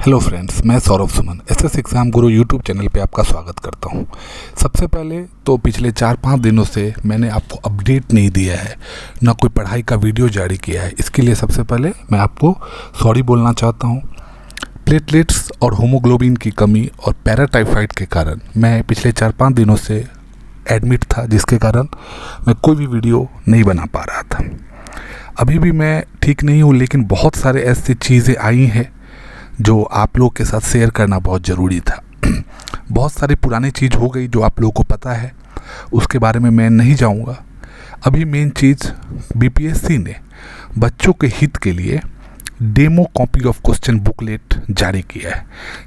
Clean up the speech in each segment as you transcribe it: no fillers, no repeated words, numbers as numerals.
Hello friends, मैं Saurabh Suman SS exam गुरु YouTube channel पे आपका स्वागत करता हूं। सबसे पहले तो पिछले 4-5 दिनों से मैंने आपको अपडेट नहीं दिया है, ना कोई पढ़ाई का वीडियो जारी किया है। इसके लिए सबसे पहले मैं आपको सॉरी बोलना चाहता हूं। प्लेटलेट्स और होमोग्लोबिन की कमी और पैराटाइफाइड के कारण मैं पिछले 4-5 दिनों से एडमिट था, जिसके कारण मैं कोई भी वीडियो नहीं बना पा रहा था। अभी भी मैं ठीक नहीं हूँ, लेकिन बहुत सारे ऐसी चीज़ें आई हैं जो आप लोग के साथ शेयर करना बहुत ज़रूरी था। बहुत सारी पुरानी चीज़ हो गई जो आप लोगों को पता है, उसके बारे में मैं नहीं जाऊंगा। अभी मेन चीज़, बीपीएससी ने बच्चों के हित के लिए demo copy of question booklet जारी किया है,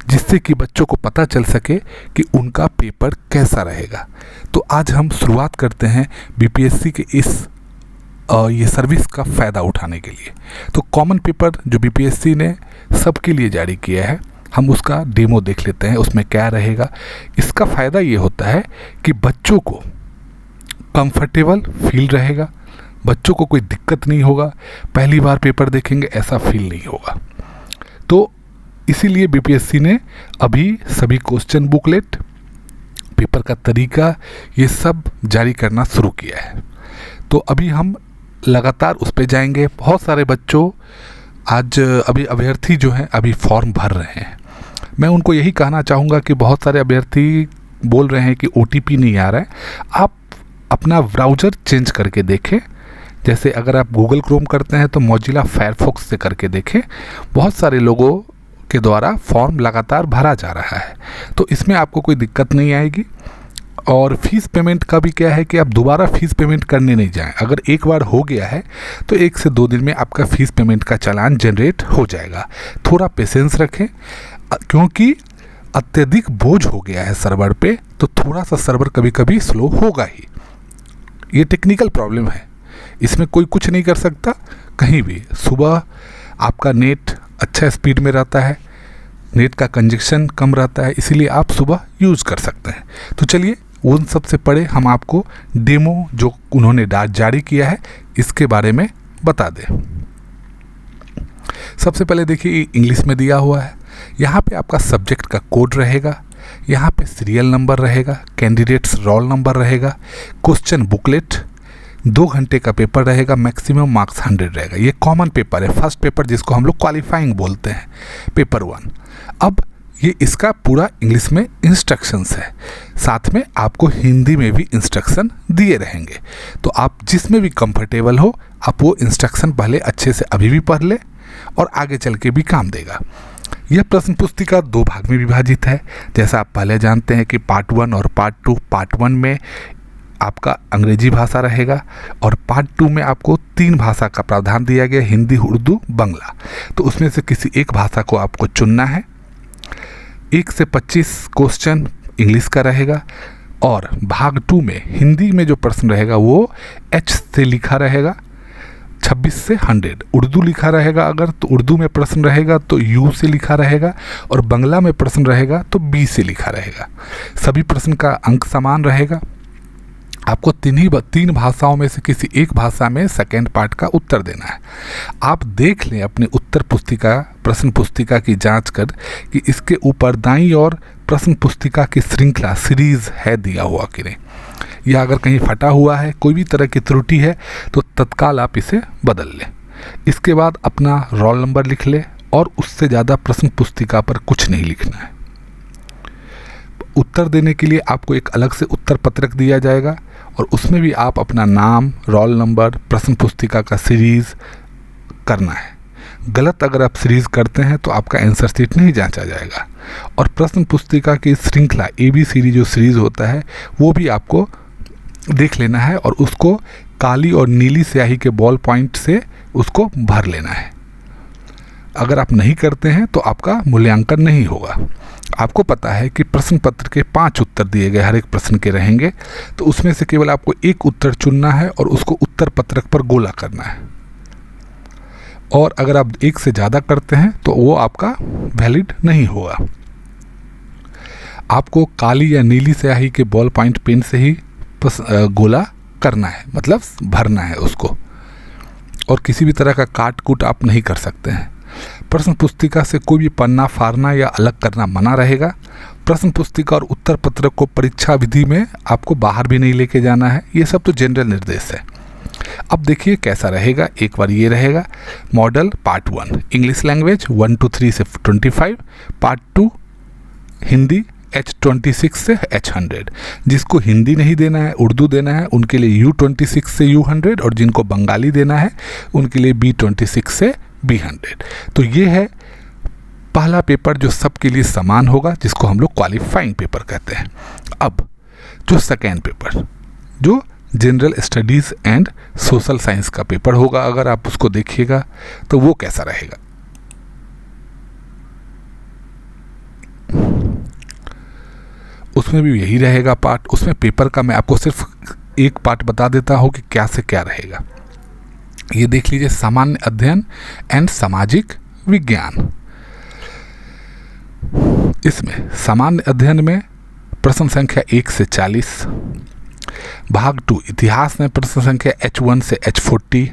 जिससे कि बच्चों को पता चल सके कि उनका पेपर कैसा रहेगा। तो आज हम शुरुआत करते हैं बीपीएससी के ये सर्विस का फ़ायदा उठाने के लिए। तो कॉमन पेपर जो बीपीएससी ने सबके लिए जारी किया है, हम उसका डेमो देख लेते हैं, उसमें क्या रहेगा। इसका फ़ायदा ये होता है कि बच्चों को कंफर्टेबल फील रहेगा, बच्चों को कोई दिक्कत नहीं होगा, पहली बार पेपर देखेंगे ऐसा फील नहीं होगा। तो इसीलिए बीपीएससी ने अभी सभी क्वेश्चन बुकलेट, पेपर का तरीका, ये सब जारी करना शुरू किया है। तो अभी हम लगातार उस पर जाएंगे। बहुत सारे बच्चों आज अभी अभ्यर्थी जो हैं अभी फॉर्म भर रहे हैं। मैं उनको यही कहना चाहूँगा कि बहुत सारे अभ्यर्थी बोल रहे हैं कि ओटीपी नहीं आ रहा है। आप अपना ब्राउज़र चेंज करके देखें। जैसे अगर आप गूगल क्रोम करते हैं तो मोजिला फायरफॉक्स से करके देखें। बहुत सारे लोगों के द्वारा फॉर्म लगातार भरा जा रहा है, तो इसमें आपको कोई दिक्कत नहीं आएगी। और फीस पेमेंट का भी क्या है कि आप दोबारा फीस पेमेंट करने नहीं जाएं। अगर एक बार हो गया है तो 1 से 2 दिन में आपका फीस पेमेंट का चालान जनरेट हो जाएगा। थोड़ा पेशेंस रखें, क्योंकि अत्यधिक बोझ हो गया है सर्वर पे, तो थोड़ा सा सर्वर कभी कभी स्लो होगा ही। ये टेक्निकल प्रॉब्लम है, इसमें कोई कुछ नहीं कर सकता। कहीं भी सुबह आपका नेट अच्छा स्पीड में रहता है, नेट का कंजेक्शन कम रहता है, इसीलिए आप सुबह यूज़ कर सकते हैं। तो चलिए उन सब से पहले हम आपको डेमो जो उन्होंने जारी किया है इसके बारे में बता दें। सबसे पहले देखिए, इंग्लिश में दिया हुआ है। यहाँ पे आपका सब्जेक्ट का कोड रहेगा, यहाँ पे सीरियल नंबर रहेगा, कैंडिडेट्स रोल नंबर रहेगा, क्वेश्चन बुकलेट, 2 घंटे का पेपर रहेगा, मैक्सिमम मार्क्स 100 रहेगा। ये कॉमन पेपर है, फर्स्ट पेपर जिसको हम लोग क्वालिफाइंग बोलते हैं, पेपर 1। अब ये इसका पूरा इंग्लिश में इंस्ट्रक्शंस है, साथ में आपको हिंदी में भी इंस्ट्रक्शन दिए रहेंगे। तो आप जिसमें भी कंफर्टेबल हो, आप वो इंस्ट्रक्शन पहले अच्छे से अभी भी पढ़ ले और आगे चल के भी काम देगा। यह प्रश्न पुस्तिका 2 भाग में विभाजित है। जैसा आप पहले जानते हैं कि पार्ट 1 और पार्ट 2। पार्ट 1 में आपका अंग्रेजी भाषा रहेगा और पार्ट 2 में आपको 3 भाषा का प्रावधान दिया गया, हिंदी, उर्दू, बंगला। तो उसमें से किसी एक भाषा को आपको चुनना है। 1 से 25 क्वेश्चन इंग्लिश का रहेगा और भाग 2 में हिंदी में जो प्रश्न रहेगा वो H से लिखा रहेगा, 26 से 100। उर्दू लिखा रहेगा अगर तो उर्दू में प्रश्न रहेगा तो U से लिखा रहेगा और बंगला में प्रश्न रहेगा तो B से लिखा रहेगा। सभी प्रश्न का अंक समान रहेगा। आपको 3 भाषाओं में से किसी एक भाषा में सेकेंड पार्ट का उत्तर देना है। आप देख लें अपनी उत्तर पुस्तिका, प्रश्न पुस्तिका की जांच कर कि इसके ऊपर दाईं ओर प्रश्न पुस्तिका की श्रृंखला सीरीज है दिया हुआ कि नहीं, या अगर कहीं फटा हुआ है, कोई भी तरह की त्रुटि है तो तत्काल आप इसे बदल लें। इसके बाद अपना रोल नंबर लिख लें और उससे ज़्यादा प्रश्न पुस्तिका पर कुछ नहीं लिखना है। उत्तर देने के लिए आपको एक अलग से उत्तर पत्रक दिया जाएगा और उसमें भी आप अपना नाम, रोल नंबर, प्रश्न पुस्तिका का सीरीज़ करना है। गलत अगर आप सीरीज़ करते हैं तो आपका आंसर शीट नहीं जांचा जाएगा। और प्रश्न पुस्तिका की श्रृंखला ABCD जो सीरीज़ होता है वो भी आपको देख लेना है और उसको काली और नीली स्याही के बॉल पॉइंट से उसको भर लेना है। अगर आप नहीं करते हैं तो आपका मूल्यांकन नहीं होगा। आपको पता है कि प्रश्न पत्र के 5 उत्तर दिए गए, हर एक प्रश्न के रहेंगे, तो उसमें से केवल आपको एक उत्तर चुनना है और उसको उत्तर पत्रक पर गोला करना है। और अगर आप 1 से ज़्यादा करते हैं तो वो आपका वैलिड नहीं होगा। आपको काली या नीली स्याही के बॉल पॉइंट पेन से ही गोला करना है, मतलब भरना है उसको, और किसी भी तरह का काट कूट आप नहीं कर सकते हैं। प्रश्न पुस्तिका से कोई भी पन्ना फाड़ना या अलग करना मना रहेगा। प्रश्न पुस्तिका और उत्तर पत्रक को परीक्षा विधि में आपको बाहर भी नहीं लेके जाना है। ये सब तो जनरल निर्देश है। अब देखिए कैसा रहेगा। एक बार ये रहेगा model part 1 English language 1 to 3 से 25, पार्ट 2 हिंदी H26 से H100। जिसको हिंदी नहीं देना है, उर्दू देना है, उनके लिए U26 से U100, और जिनको बंगाली देना है उनके लिए B26 से B100। तो ये है पहला पेपर जो सबके लिए समान होगा, जिसको हम लोग क्वालिफाइंग पेपर कहते हैं। अब जो सेकेंड पेपर जो general studies and social science का पेपर होगा, अगर आप उसको देखिएगा तो वो कैसा रहेगा। उसमें भी यही रहेगा पार्ट। उसमें पेपर का मैं आपको सिर्फ एक पार्ट बता देता हूँ कि क्या से क्या रहेगा। ये देख लीजिए, सामान्य अध्ययन एंड सामाजिक विज्ञान। इसमें सामान्य अध्ययन में प्रश्न संख्या 1 से 40, भाग 2 इतिहास में प्रश्न संख्या H1 से H40,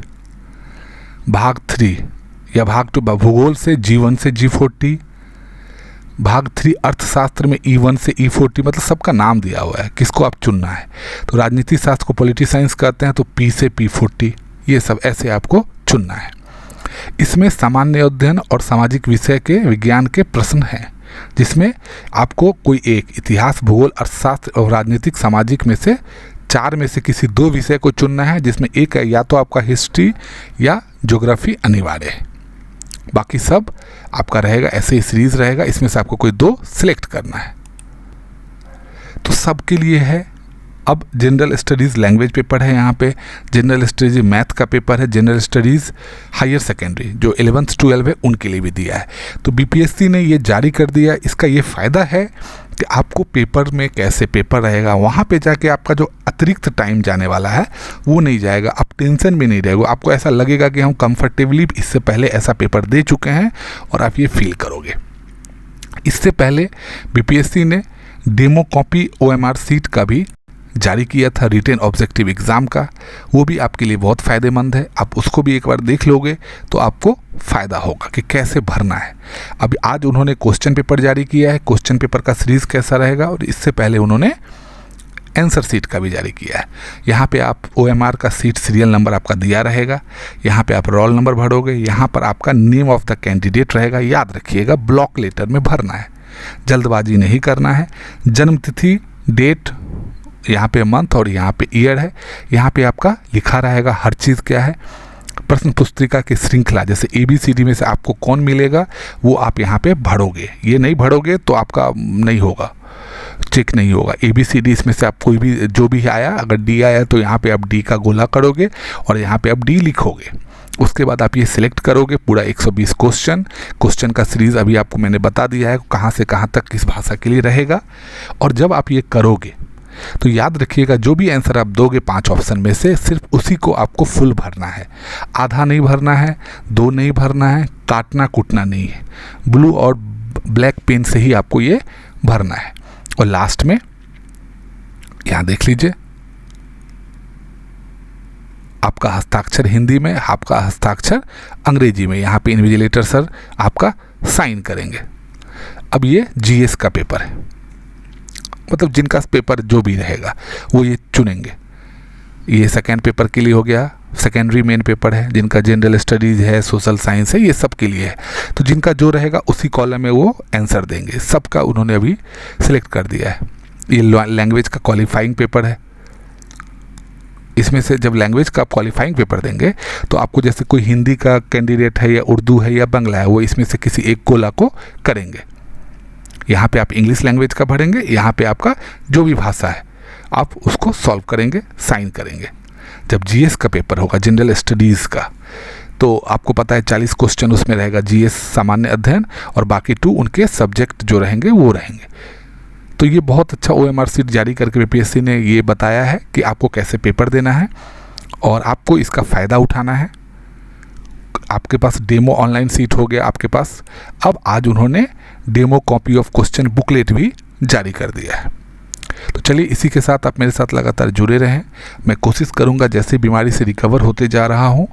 भाग 3 या भाग 2 भूगोल से G1 से G40, भाग 3 अर्थशास्त्र में E1 से E40, मतलब सबका नाम दिया हुआ है, किसको आप चुनना है। तो राजनीति शास्त्र को पॉलिटी साइंस कहते हैं, तो P से P40, ये सब ऐसे आपको चुनना है। इसमें सामान्य अध्ययन और सामाजिक विषय के विज्ञान के प्रश्न हैं, जिसमें आपको कोई एक इतिहास, भूगोल, अर्थशास्त्र और राजनीतिक सामाजिक में से 4 में से किसी 2 विषय को चुनना है, जिसमें एक है या तो आपका हिस्ट्री या ज्योग्राफी अनिवार्य है। बाकी सब आपका रहेगा ऐसे ही सीरीज रहेगा, इसमें से आपको कोई 2 सिलेक्ट करना है। तो सबके लिए है। अब जनरल स्टडीज़ लैंग्वेज पेपर है, यहाँ पे जनरल स्टडीज मैथ का पेपर है, जनरल स्टडीज़ हायर सेकेंडरी जो 11th 12 है उनके लिए भी दिया है। तो बीपीएससी ने ये जारी कर दिया। इसका ये फ़ायदा है कि आपको पेपर में कैसे पेपर रहेगा, वहाँ पे जाके आपका जो अतिरिक्त टाइम जाने वाला है वो नहीं जाएगा, आप टेंशन भी नहीं रहेगा। आपको ऐसा लगेगा कि हम कंफर्टेबली इससे पहले ऐसा पेपर दे चुके हैं और आप ये फील करोगे। इससे पहले बीपीएससी ने डेमो कॉपी OMR सीट का भी जारी किया था, रिटेन ऑब्जेक्टिव एग्ज़ाम का। वो भी आपके लिए बहुत फ़ायदेमंद है। आप उसको भी एक बार देख लोगे तो आपको फ़ायदा होगा कि कैसे भरना है। अभी आज उन्होंने क्वेश्चन पेपर जारी किया है, क्वेश्चन पेपर का सीरीज़ कैसा रहेगा, और इससे पहले उन्होंने आंसर सीट का भी जारी किया है। यहाँ पे आप OMR का सीट सीरियल नंबर आपका दिया रहेगा, यहाँ पे आप रोल नंबर भरोगे, यहाँ पर आपका नेम ऑफ द कैंडिडेट रहेगा। याद रखिएगा ब्लॉक लेटर में भरना है, जल्दबाजी नहीं करना है। जन्म तिथि, डेट, यहाँ पे मंथ और यहाँ पे ईयर है। यहाँ पे आपका लिखा रहेगा हर चीज़ क्या है। प्रश्न पुस्तिका की श्रृंखला जैसे ABCD में से आपको कौन मिलेगा वो आप यहाँ पे भरोगे। ये नहीं भरोगे तो आपका नहीं होगा, चेक नहीं होगा। ABCD इसमें से आप कोई भी जो भी आया, अगर D आया तो यहाँ पे आप D का गोला करोगे और यहाँ पे आप D लिखोगे। उसके बाद आप ये सिलेक्ट करोगे पूरा 120 क्वेश्चन का सीरीज़ अभी आपको मैंने बता दिया है कहाँ से कहाँ तक किस भाषा के लिए रहेगा। और जब आप ये करोगे तो याद रखिएगा जो भी आंसर आप दोगे 5 ऑप्शन में से सिर्फ उसी को आपको फुल भरना है, आधा नहीं भरना है, 2 नहीं भरना है, काटना कूटना नहीं है। ब्लू और ब्लैक पेन से ही आपको ये भरना है। और लास्ट में यहाँ देख लीजिए, आपका हस्ताक्षर हिंदी में, आपका हस्ताक्षर अंग्रेजी में, यहाँ पे इन्विजिलेटर सर आपका साइन करेंगे। अब ये GS का पेपर है, मतलब जिनका पेपर जो भी रहेगा वो ये चुनेंगे। ये सेकेंड पेपर के लिए हो गया, सेकेंडरी मेन पेपर है। जिनका जनरल स्टडीज़ है, सोशल साइंस है, ये सब के लिए है। तो जिनका जो रहेगा उसी कॉलम में वो आंसर देंगे। सबका उन्होंने अभी सिलेक्ट कर दिया है। ये लैंग्वेज का क्वालिफाइंग पेपर है। इसमें से जब लैंग्वेज का आप क्वालिफाइंग पेपर देंगे तो आपको जैसे कोई हिंदी का कैंडिडेट है या उर्दू है या बंगला है, वो इसमें से किसी एक गोला को करेंगे। यहाँ पे आप इंग्लिश लैंग्वेज का भरेंगे, यहाँ पे आपका जो भी भाषा है आप उसको सॉल्व करेंगे, साइन करेंगे। जब GS का पेपर होगा, जनरल स्टडीज़ का, तो आपको पता है 40 क्वेश्चन उसमें रहेगा GS सामान्य अध्ययन, और बाकी 2 उनके सब्जेक्ट जो रहेंगे वो रहेंगे। तो ये बहुत अच्छा OMR सीट जारी करके BPSC ने ये बताया है कि आपको कैसे पेपर देना है और आपको इसका फ़ायदा उठाना है। आपके पास डेमो ऑनलाइन सीट हो गया आपके पास। अब आज उन्होंने demo copy of question booklet भी जारी कर दिया है। तो चलिए इसी के साथ आप मेरे साथ लगातार जुड़े रहें। मैं कोशिश करूंगा जैसे बीमारी से रिकवर होते जा रहा हूं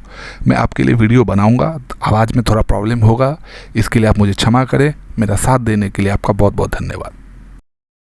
मैं आपके लिए वीडियो बनाऊंगा। आवाज़ में थोड़ा प्रॉब्लम होगा, इसके लिए आप मुझे क्षमा करें। मेरा साथ देने के लिए आपका बहुत बहुत धन्यवाद।